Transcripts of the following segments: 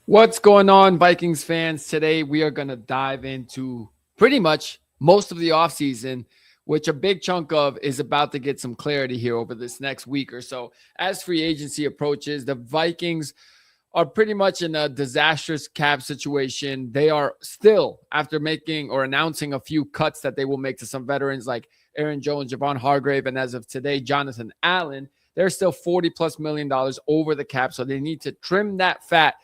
What's going on, Vikings fans? Today we are going to dive into pretty much most of the offseason, which a big chunk of is about to get some clarity here over this next week or so. As free agency approaches, the Vikings are pretty much in a disastrous cap situation. They are still, after making or announcing a few cuts that they will make to some veterans like Aaron Jones, Javon Hargrave, and as of today, Jonathan Allen, they're still $40 plus million over the cap. So they need to trim that fat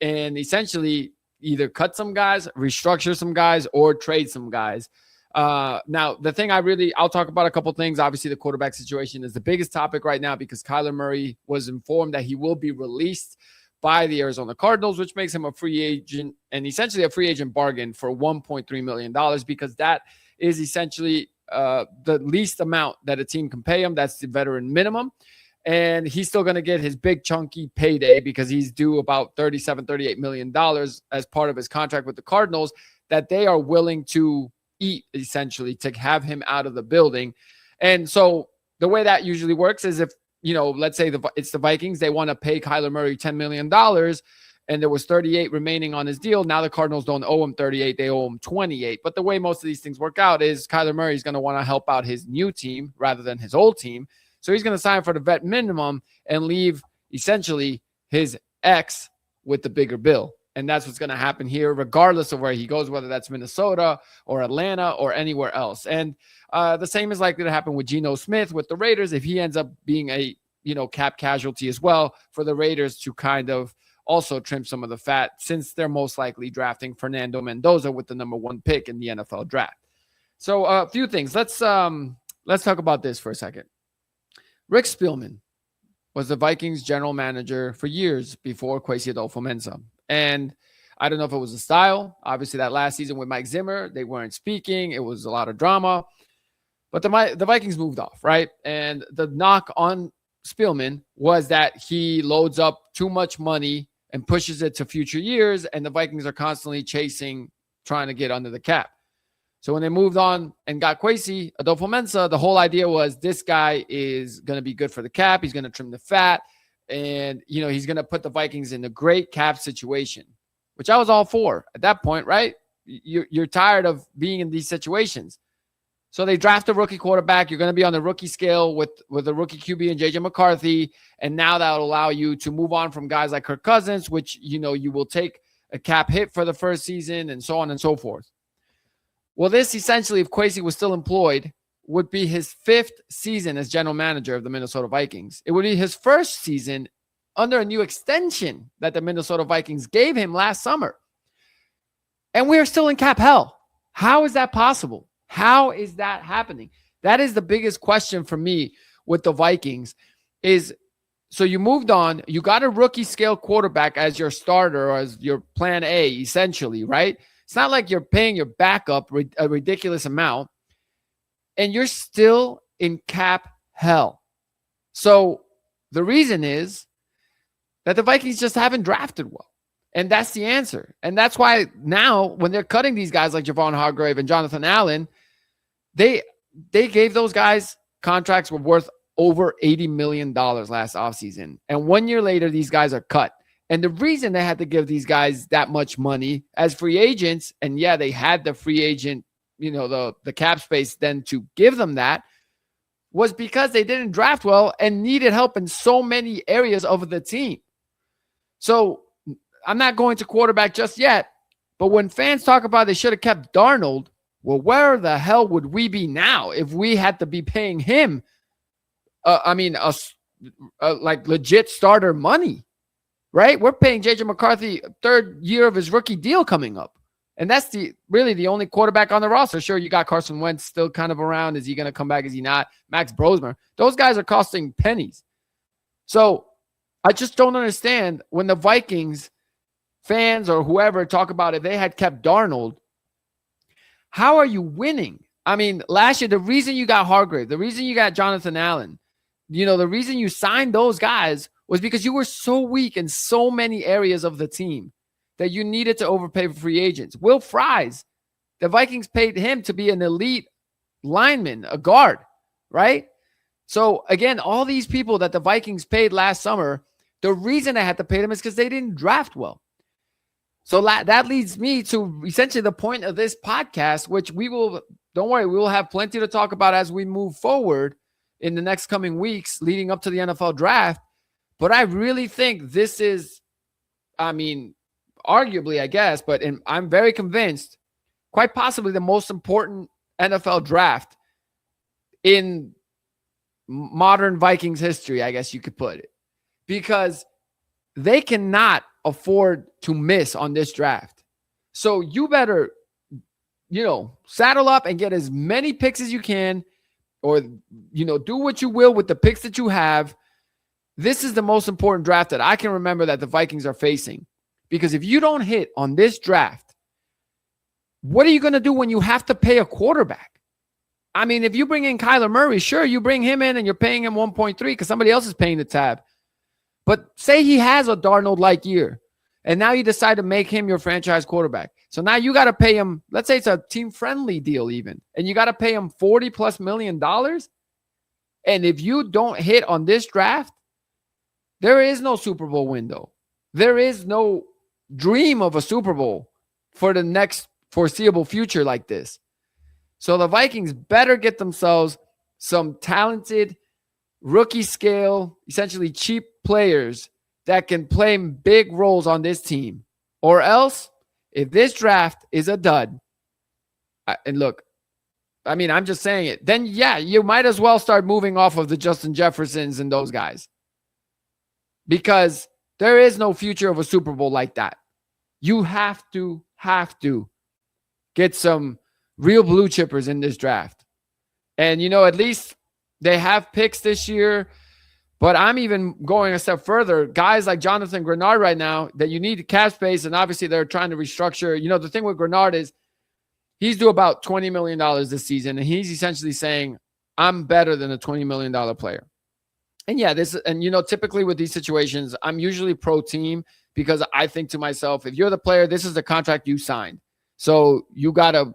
and essentially either cut some guys, restructure some guys, or trade some guys. Now, the thing I'll talk about a couple things. Obviously, the quarterback situation is the biggest topic right now because Kyler Murray was informed that he will be released by the Arizona Cardinals, which makes him a free agent and essentially a free agent bargain for $1.3 million because that is essentially the least amount that a team can pay him. That's the veteran minimum. And he's still going to get his big chunky payday because he's due about $38 million as part of his contract with the Cardinals that they are willing to eat, essentially, to have him out of the building. And so the way that usually works is if, let's say it's the Vikings, they want to pay Kyler Murray $10 million and there was 38 remaining on his deal. Now the Cardinals don't owe him 38, they owe him 28. But the way most of these things work out is Kyler Murray is going to want to help out his new team rather than his old team. So he's going to sign for the vet minimum and leave essentially his ex with the bigger bill. And that's what's going to happen here, regardless of where he goes, whether that's Minnesota or Atlanta or anywhere else. And the same is likely to happen with Geno Smith with the Raiders if he ends up being a, cap casualty as well for the Raiders to kind of also trim some of the fat since they're most likely drafting Fernando Mendoza with the number 1 pick in the NFL draft. So a few things. Let's talk about this for a second. Rick Spielman was the Vikings general manager for years before Kwesi Adolfo-Mensah. And I don't know if it was a style. Obviously, that last season with Mike Zimmer, they weren't speaking. It was a lot of drama. But the Vikings moved off, right? And the knock on Spielman was that he loads up too much money and pushes it to future years, and the Vikings are constantly trying to get under the cap. So when they moved on and got Kwesi Adolfo-Mensah, the whole idea was this guy is going to be good for the cap. He's going to trim the fat. And, he's going to put the Vikings in a great cap situation, which I was all for at that point, right? You're tired of being in these situations. So they draft a rookie quarterback. You're going to be on the rookie scale with a rookie QB and J.J. McCarthy. And now that will allow you to move on from guys like Kirk Cousins, which, you will take a cap hit for the first season and so on and so forth. Well, this essentially, if Kwesi was still employed, would be his 5th season as general manager of the Minnesota Vikings. It would be his first season under a new extension that the Minnesota Vikings gave him last summer. And we are still in cap hell. How is that possible? How is that happening? That is the biggest question for me with the Vikings is, so you moved on, you got a rookie scale quarterback as your starter or as your plan A, essentially, right? It's not like you're paying your backup a ridiculous amount, and you're still in cap hell. So the reason is that the Vikings just haven't drafted well. And that's the answer. And that's why now when they're cutting these guys like Javon Hargrave and Jonathan Allen, they gave those guys contracts were worth over $80 million last offseason. And 1 year later, these guys are cut. And the reason they had to give these guys that much money as free agents, and yeah, they had the free agent, the cap space then to give them that, was because they didn't draft well and needed help in so many areas of the team. So I'm not going to quarterback just yet, but when fans talk about they should have kept Darnold, well, where the hell would we be now if we had to be paying him, like legit starter money? Right? We're paying J.J. McCarthy 3rd year of his rookie deal coming up. And that's really the only quarterback on the roster. Sure, you got Carson Wentz still kind of around. Is he going to come back? Is he not? Max Brosmer. Those guys are costing pennies. So I just don't understand when the Vikings fans or whoever talk about if they had kept Darnold, how are you winning? I mean, last year, the reason you got Hargrave, the reason you got Jonathan Allen, the reason you signed those guys was because you were so weak in so many areas of the team that you needed to overpay for free agents. Will Fries, the Vikings paid him to be an elite lineman, a guard, right? So again, all these people that the Vikings paid last summer, the reason they had to pay them is because they didn't draft well. So that leads me to essentially the point of this podcast, which don't worry, we will have plenty to talk about as we move forward in the next coming weeks leading up to the NFL draft. But I really think this is, arguably, I guess, but I'm very convinced, quite possibly the most important NFL draft in modern Vikings history, I guess you could put it, because they cannot afford to miss on this draft. So you better, saddle up and get as many picks as you can, or, do what you will with the picks that you have. This is the most important draft that I can remember that the Vikings are facing. Because if you don't hit on this draft, what are you going to do when you have to pay a quarterback? I mean, if you bring in Kyler Murray, sure, you bring him in and you're paying him 1.3 because somebody else is paying the tab. But say he has a Darnold-like year, and now you decide to make him your franchise quarterback. So now you got to pay him, let's say it's a team-friendly deal even, and you got to pay him $40+ million. And if you don't hit on this draft, there is no Super Bowl window. There is no dream of a Super Bowl for the next foreseeable future like this. So the Vikings better get themselves some talented rookie scale, essentially cheap players that can play big roles on this team. Or else, if this draft is a dud, and look, I'm just saying it, then yeah, you might as well start moving off of the Justin Jeffersons and those guys. Because there is no future of a Super Bowl like that. You have to get some real blue chippers in this draft. And, at least they have picks this year. But I'm even going a step further. Guys like Jonathan Grenard right now that you need cap space, and obviously they're trying to restructure. The thing with Grenard is he's due about $20 million this season, and he's essentially saying, I'm better than a $20 million player. And yeah, typically with these situations, I'm usually pro team because I think to myself, if you're the player, this is the contract you signed. So you got to,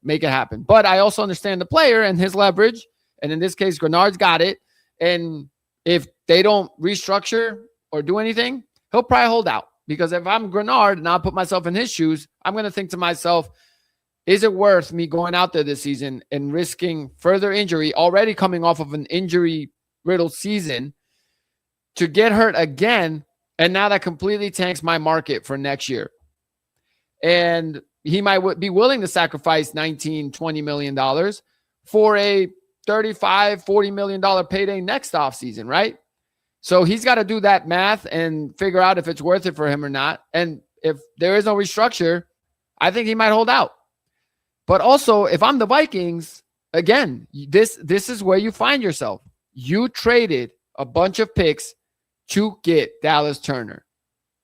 make it happen. But I also understand the player and his leverage. And in this case, Grenard's got it. And if they don't restructure or do anything, he'll probably hold out. Because if I'm Grenard and I'll put myself in his shoes, I'm going to think to myself, is it worth me going out there this season and risking further injury, already coming off of an injury-riddled season, to get hurt again? And now that completely tanks my market for next year. And he might be willing to sacrifice $19, $20 million for a $35, $40 million payday next offseason, right? So he's got to do that math and figure out if it's worth it for him or not. And if there is no restructure, I think he might hold out. But also, if I'm the Vikings, again, this is where you find yourself. You traded a bunch of picks to get Dallas Turner.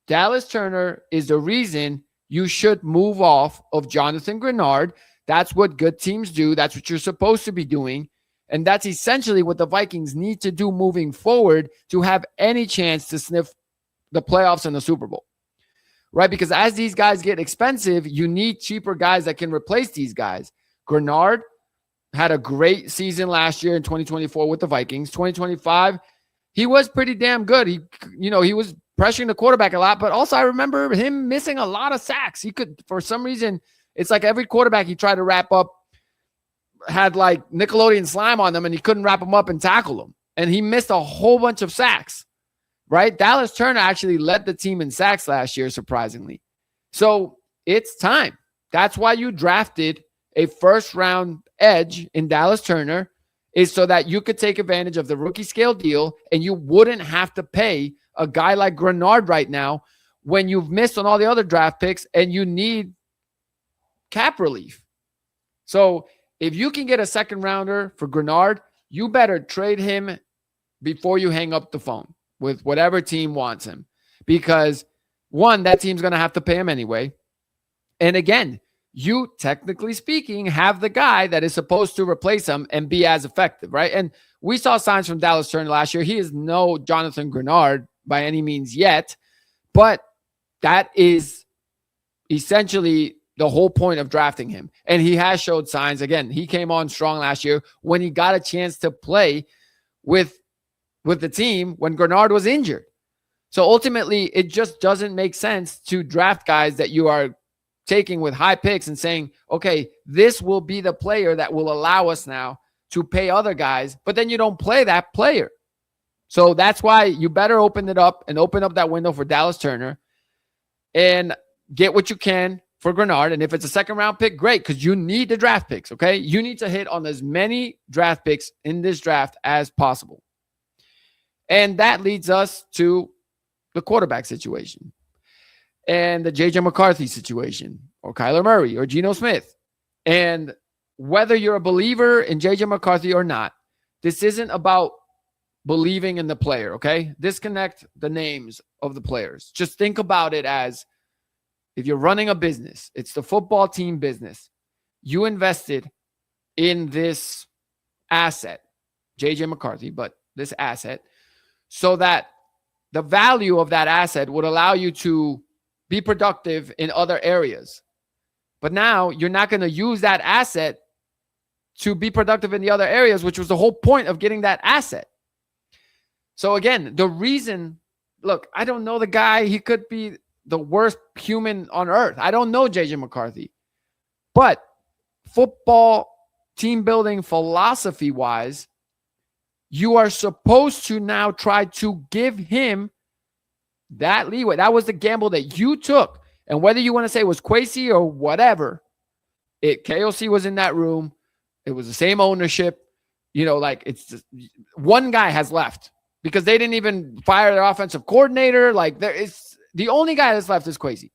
Dallas Turner is the reason you should move off of Jonathan Grenard. That's what good teams do. That's what you're supposed to be doing. And that's essentially what the Vikings need to do moving forward to have any chance to sniff the playoffs and the Super Bowl, right? Because as these guys get expensive, you need cheaper guys that can replace these guys. Grenard had a great season last year in 2024 with the Vikings. 2025, he was pretty damn good. He was pressuring the quarterback a lot, but also I remember him missing a lot of sacks. He could, for some reason, it's like every quarterback he tried to wrap up had like Nickelodeon slime on them, and he couldn't wrap them up and tackle them. And he missed a whole bunch of sacks, right? Dallas Turner actually led the team in sacks last year, surprisingly. So it's time. That's why you drafted a first-round edge in Dallas Turner, is so that you could take advantage of the rookie scale deal and you wouldn't have to pay a guy like Grenard right now when you've missed on all the other draft picks and you need cap relief. So if you can get a second rounder for Grenard, you better trade him before you hang up the phone with whatever team wants him. Because one, that team's going to have to pay him anyway. And again, you, technically speaking, have the guy that is supposed to replace him and be as effective, right? And we saw signs from Dallas Turner last year. He is no Jonathan Grenard by any means yet, but that is essentially the whole point of drafting him. And he has showed signs. Again, he came on strong last year when he got a chance to play with the team when Grenard was injured. So ultimately, it just doesn't make sense to draft guys that you are taking with high picks and saying, okay, this will be the player that will allow us now to pay other guys, but then you don't play that player. So that's why you better open it up and open up that window for Dallas Turner and get what you can for Grenard. And if it's a second round pick, great, because you need the draft picks, okay? You need to hit on as many draft picks in this draft as possible. And that leads us to the quarterback situation and the J.J. McCarthy situation or Kyler Murray or Geno Smith. And whether you're a believer in J.J. McCarthy or not, this isn't about believing in the player, okay? Disconnect the names of the players. Just think about it as if you're running a business, it's the football team business. You invested in this asset, J.J. McCarthy, but this asset, so that the value of that asset would allow you to be productive in other areas. But now you're not going to use that asset to be productive in the other areas, which was the whole point of getting that asset. So again, the reason, look, I don't know the guy. He could be the worst human on earth. I don't know J.J. McCarthy. But football team building philosophy-wise, you are supposed to now try to give him that leeway. That was the gamble that you took. And whether you want to say it was Kwesi or whatever, KOC was in that room. It was the same ownership. It's just, one guy has left because they didn't even fire their offensive coordinator. The only guy that's left is Kwesi.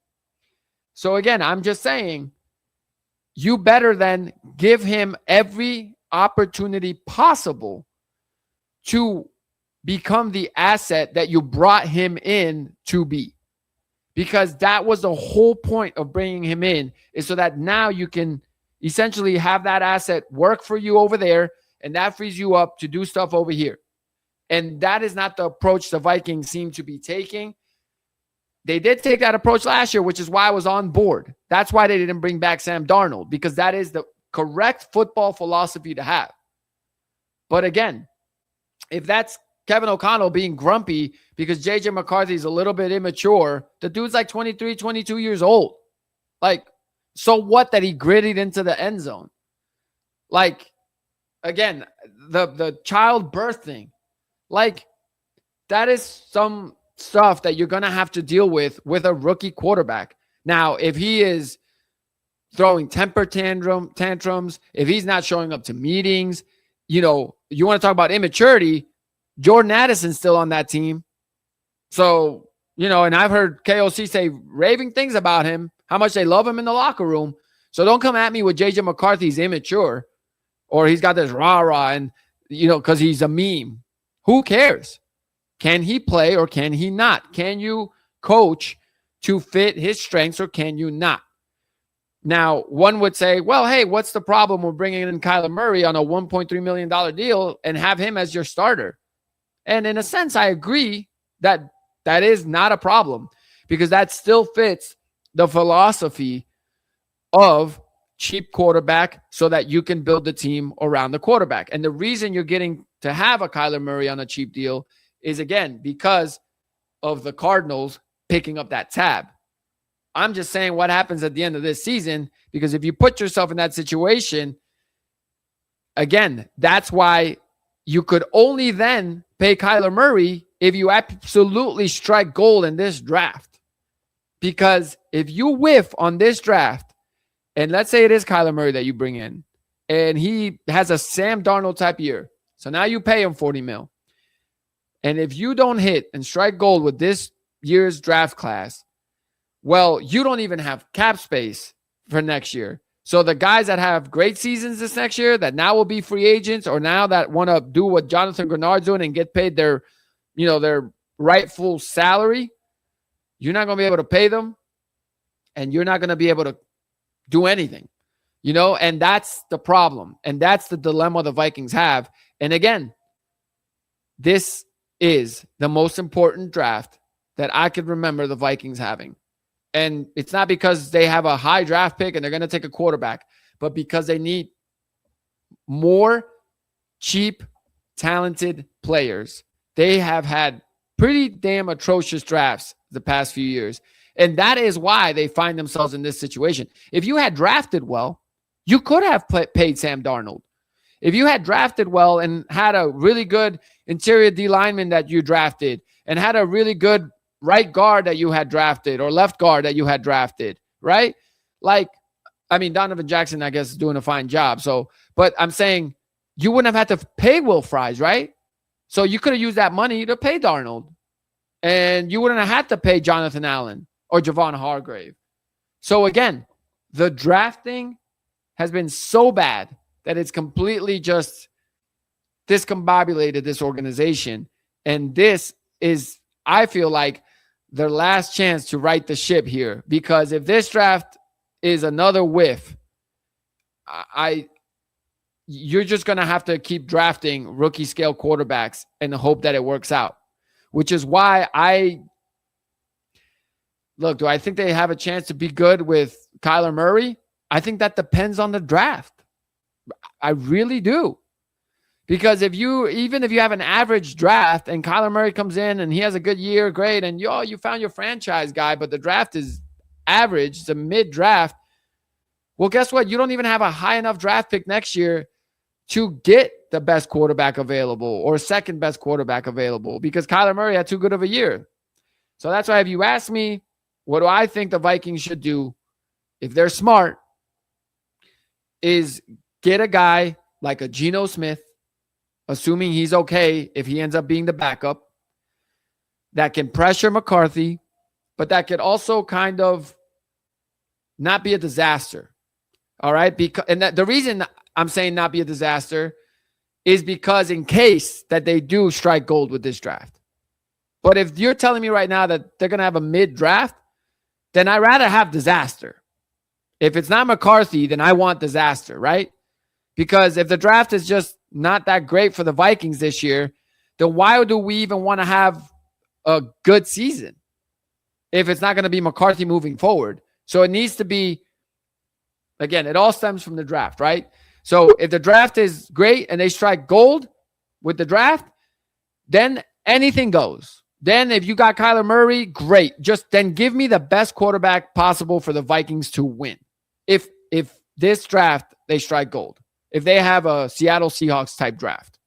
So again, I'm just saying, you better then give him every opportunity possible to become the asset that you brought him in to be. Because that was the whole point of bringing him in, is so that now you can essentially have that asset work for you over there, and that frees you up to do stuff over here. And that is not the approach the Vikings seem to be taking. They did take that approach last year, which is why I was on board. That's why they didn't bring back Sam Darnold, because that is the correct football philosophy to have. But again, if that's Kevin O'Connell being grumpy because J.J. McCarthy is a little bit immature, the dude's like 23, 22 years old. So what that he gritted into the end zone? Again, the childbirth thing, that is some stuff that you're going to have to deal with a rookie quarterback. Now, if he is throwing temper tantrums, if he's not showing up to meetings, you want to talk about immaturity, Jordan Addison's still on that team. So, and I've heard KOC say raving things about him, how much they love him in the locker room. So don't come at me with J.J. McCarthy's immature or he's got this rah-rah and, because he's a meme. Who cares? Can he play or can he not? Can you coach to fit his strengths or can you not? Now, one would say, well, hey, what's the problem with bringing in Kyler Murray on a $1.3 million deal and have him as your starter? And in a sense, I agree that that is not a problem because that still fits the philosophy of cheap quarterback so that you can build the team around the quarterback. And the reason you're getting to have a Kyler Murray on a cheap deal is, again, because of the Cardinals picking up that tab. I'm just saying what happens at the end of this season, because if you put yourself in that situation, again, that's why you could only then pay Kyler Murray if you absolutely strike gold in this draft. Because if you whiff on this draft, and let's say it is Kyler Murray that you bring in, and he has a Sam Darnold type year, so now you pay him $40 million. And if you don't hit and strike gold with this year's draft class, well, you don't even have cap space for next year. So the guys that have great seasons this next year that now will be free agents or now that want to do what Jonathan Grenard's doing and get paid their rightful salary, you're not going to be able to pay them and you're not going to be able to do anything, and that's the problem. And that's the dilemma the Vikings have. And again, this is the most important draft that I could remember the Vikings having. And it's not because they have a high draft pick and they're going to take a quarterback, but because they need more cheap, talented players. They have had pretty damn atrocious drafts the past few years. And that is why they find themselves in this situation. If you had drafted well, you could have paid Sam Darnold. If you had drafted well and had a really good interior D lineman that you drafted and had a really good right guard that you had drafted or left guard that you had drafted, right? Like, I mean, Donovan Jackson, I guess, is doing a fine job. So, but I'm saying you wouldn't have had to pay Will Fries, right? So you could have used that money to pay Darnold. And you wouldn't have had to pay Jonathan Allen or Javon Hargrave. So again, the drafting has been so bad that it's completely just discombobulated this organization. And this is, I feel like, their last chance to right the ship here. Because if this draft is another whiff, you're just going to have to keep drafting rookie scale quarterbacks and hope that it works out. Which is why do I think they have a chance to be good with Kyler Murray? I think that depends on the draft. I really do. Because even if you have an average draft and Kyler Murray comes in and he has a good year, great, and you found your franchise guy, but the draft is average, it's a mid-draft, well, guess what? You don't even have a high enough draft pick next year to get the best quarterback available or second best quarterback available because Kyler Murray had too good of a year. So that's why if you ask me, what do I think the Vikings should do if they're smart is get a guy like a Geno Smith, assuming he's okay if he ends up being the backup, that can pressure McCarthy, but that could also kind of not be a disaster. All right? The reason I'm saying not be a disaster is because in case that they do strike gold with this draft. But if you're telling me right now that they're going to have a mid-draft, then I'd rather have disaster. If it's not McCarthy, then I want disaster, right? Because if the draft is just not that great for the Vikings this year, then why do we even want to have a good season if it's not going to be McCarthy moving forward? So it needs to be, again, it all stems from the draft, right? So if the draft is great and they strike gold with the draft, then anything goes. Then if you got Kyler Murray, great. Just then give me the best quarterback possible for the Vikings to win. If this draft, they strike gold. If they have a Seattle Seahawks type draft.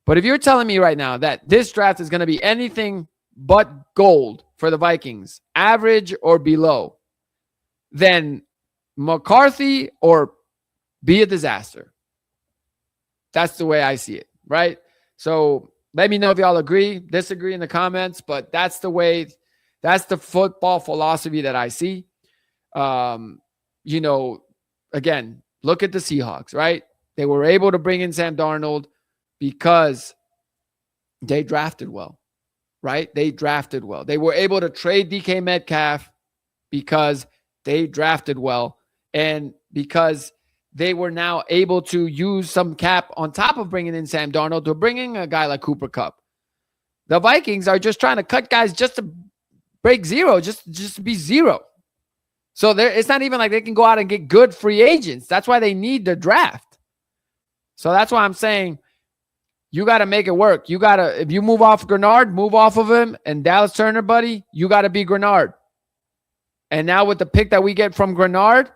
But if you're telling me right now that this draft is going to be anything but gold for the Vikings, average or below, then McCarthy or be a disaster. That's the way I see it, right? So let me know if y'all agree, disagree in the comments, but that's the way, that's the football philosophy that I see. Again, look at the Seahawks, right? They were able to bring in Sam Darnold because they drafted well, right? They drafted well. They were able to trade DK Metcalf because they drafted well and because they were now able to use some cap on top of bringing in Sam Darnold to bring in a guy like Cooper Kupp. The Vikings are just trying to cut guys just to break zero, just to be zero. So it's not even like they can go out and get good free agents. That's why they need the draft. So that's why I'm saying you got to make it work. You got to, if you move off Grenard, move off of him. And Dallas Turner, buddy, you got to be Grenard. And now with the pick that we get from Grenard,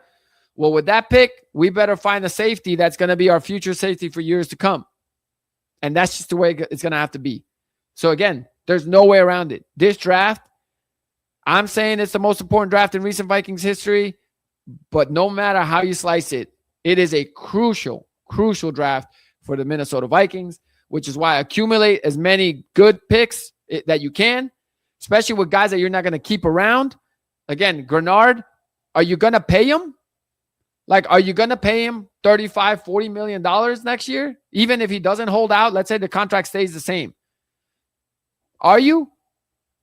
well, with that pick, we better find a safety that's going to be our future safety for years to come. And that's just the way it's going to have to be. So again, there's no way around it. This draft, I'm saying it's the most important draft in recent Vikings history, but no matter how you slice it, it is a crucial draft for the Minnesota Vikings, which is why accumulate as many good picks that you can, especially with guys that you're not going to keep around. Again, Grenard, are you going to pay him? Like, are you going to pay him $35, $40 million next year? Even if he doesn't hold out, let's say the contract stays the same. Are you?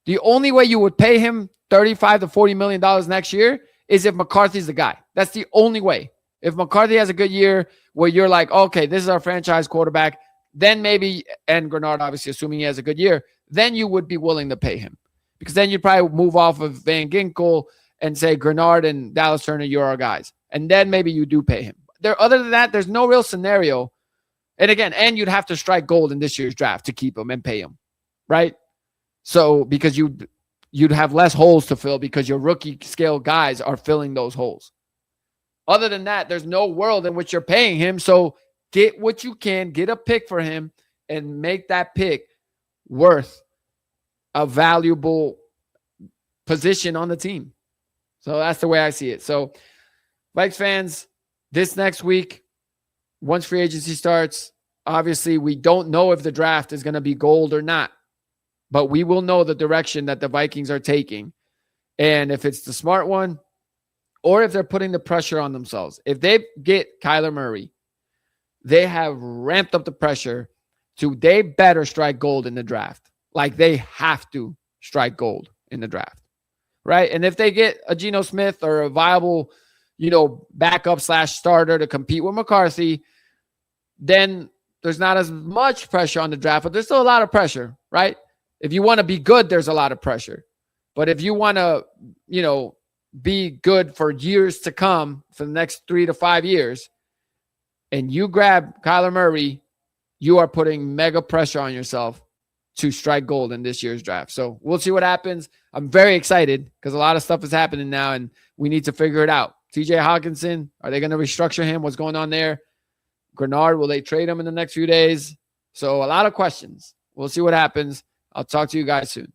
The only way you would pay him $35 to $40 million next year is if McCarthy's the guy. That's the only way. If McCarthy has a good year where you're like, okay, this is our franchise quarterback, then maybe, and Grenard obviously assuming he has a good year, then you would be willing to pay him. Because then you'd probably move off of Van Ginkel and say Grenard and Dallas Turner, you're our guys. And then maybe you do pay him. Other than that, there's no real scenario. And again, and you'd have to strike gold in this year's draft to keep him and pay him, right? So because you'd have less holes to fill because your rookie scale guys are filling those holes. Other than that, there's no world in which you're paying him. So get what you can, get a pick for him, and make that pick worth a valuable position on the team. So that's the way I see it. So, Vikes fans, this next week, once free agency starts, obviously we don't know if the draft is going to be gold or not, but we will know the direction that the Vikings are taking. And if it's the smart one, or if they're putting the pressure on themselves. If they get Kyler Murray, they have ramped up the pressure they better strike gold in the draft. Like they have to strike gold in the draft, right? And if they get a Geno Smith or a viable, backup / starter to compete with McCarthy, then there's not as much pressure on the draft, but there's still a lot of pressure, right? If you want to be good, there's a lot of pressure. But if you want to, be good for years to come, for the next 3 to 5 years, and you grab Kyler Murray, you are putting mega pressure on yourself to strike gold in this year's draft. So we'll see what happens. I'm very excited because a lot of stuff is happening now, and we need to figure it out. TJ Hawkinson, are they going to restructure him? What's going on there? Grenard, will they trade him in the next few days? So a lot of questions. We'll see what happens. I'll talk to you guys soon.